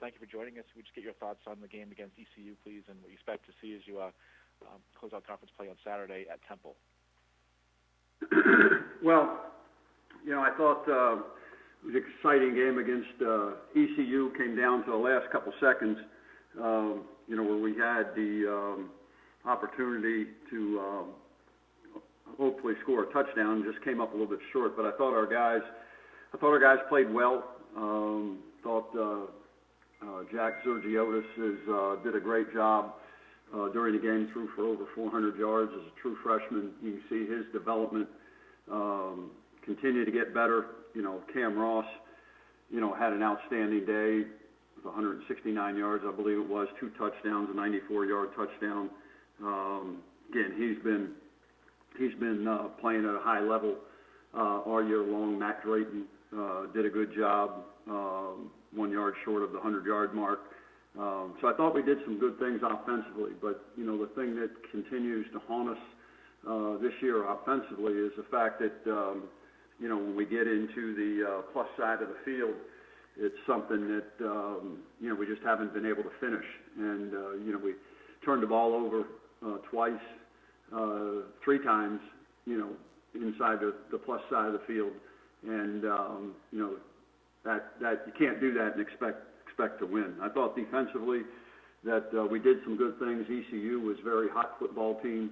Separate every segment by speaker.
Speaker 1: thank you for joining us. We just get your thoughts on the game against ECU, please, and what you expect to see as you close out conference play on Saturday at Temple.
Speaker 2: Well, I thought it was an exciting game against ECU. Came down to the last couple seconds, where we had the opportunity to hopefully score a touchdown. Just came up a little bit short, but I thought our guys played well. Thought Jack Zergiotis did a great job during the game, threw for over 400 yards as a true freshman. You can see his development continue to get better. Cam Ross, had an outstanding day with 169 yards, I believe it was, 2 touchdowns, a 94-yard touchdown. Again, he's been playing at a high level all year long. Matt Drayton did a good job, 1 yard short of the 100-yard mark. So I thought we did some good things offensively, but, the thing that continues to haunt us this year offensively is the fact that, when we get into the plus side of the field, it's something that, we just haven't been able to finish. And, we turned the ball over twice, 3 times, inside the plus side of the field. And, that you can't do that and expect to win. I thought defensively that we did some good things. ECU was a very hot football team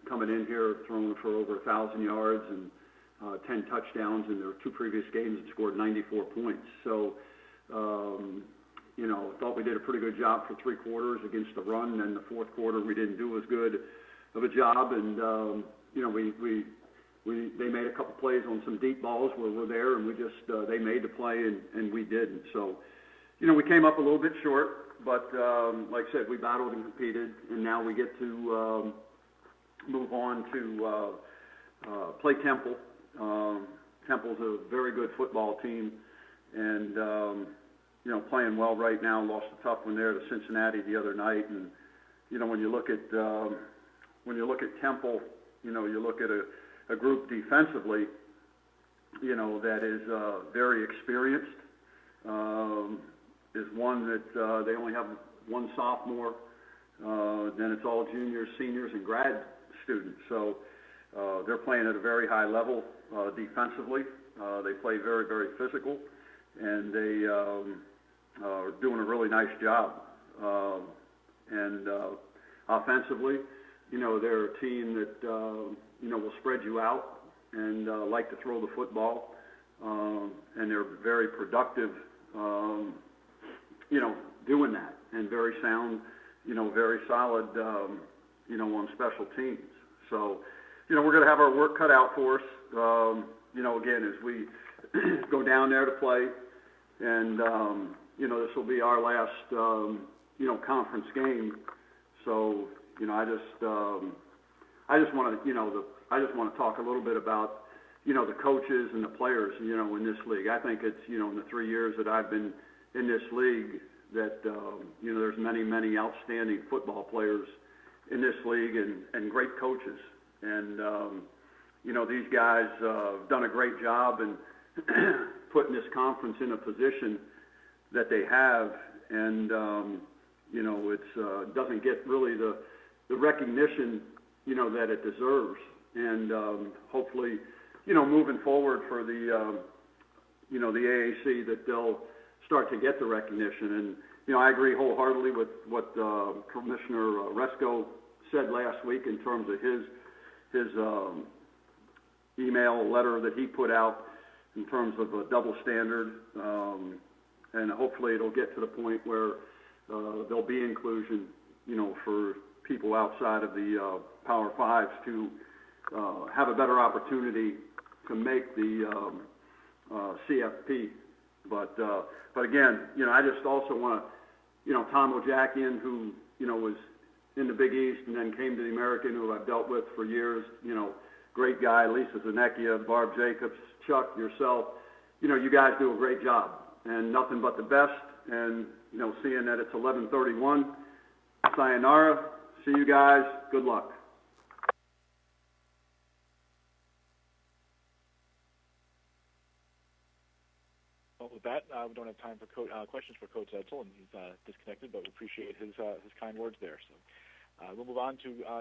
Speaker 2: coming in here, throwing for over 1,000 yards and 10 touchdowns in their 2 previous games and scored 94 points. So, thought we did a pretty good job for 3 quarters against the run. And then the 4th quarter we didn't do as good of a job. And, they made a couple plays on some deep balls where we're there, and we just they made the play and we didn't. So, we came up a little bit short, but like I said, we battled and competed, and now we get to move on to play Temple. Temple's a very good football team, and playing well right now. Lost a tough one there to Cincinnati the other night, and when you look at Temple, you look at a group defensively, that is very experienced. Is one that they only have 1 sophomore. Then it's all juniors, seniors, and grad students. So they're playing at a very high level defensively. They play very, very physical, and they are doing a really nice job. And offensively, they're a team that will spread you out and like to throw the football, and they're very productive, doing that, and very sound, very solid, on special teams. So, we're going to have our work cut out for us, again, as we go down there to play, and, this will be our last, conference game. So, I just want to talk a little bit about, the coaches and the players, in this league. I think it's, in the 3 years that I've been in this league that, there's many, many outstanding football players in this league and great coaches. And, these guys have done a great job in putting this conference in a position that they have. And, it doesn't get really the recognition, that it deserves. And hopefully, moving forward for the, the AAC, that they'll start to get the recognition. And, I agree wholeheartedly with what Commissioner Resco said last week in terms of his email letter that he put out in terms of a double standard. And hopefully it'll get to the point where there'll be inclusion, for people outside of the Power Fives to have a better opportunity to make the CFP. But again, I just also want to, Tom Ojakian, who, was in the Big East and then came to the American, who I've dealt with for years, great guy, Lisa Zanecchia, Barb Jacobs, Chuck, yourself, you guys do a great job, and nothing but the best. And, seeing that it's 11:31, sayonara, see you guys, good luck.
Speaker 1: Well, with that, we don't have time for questions for Coach Edsall, and he's disconnected, but we appreciate his kind words there. So we'll move on to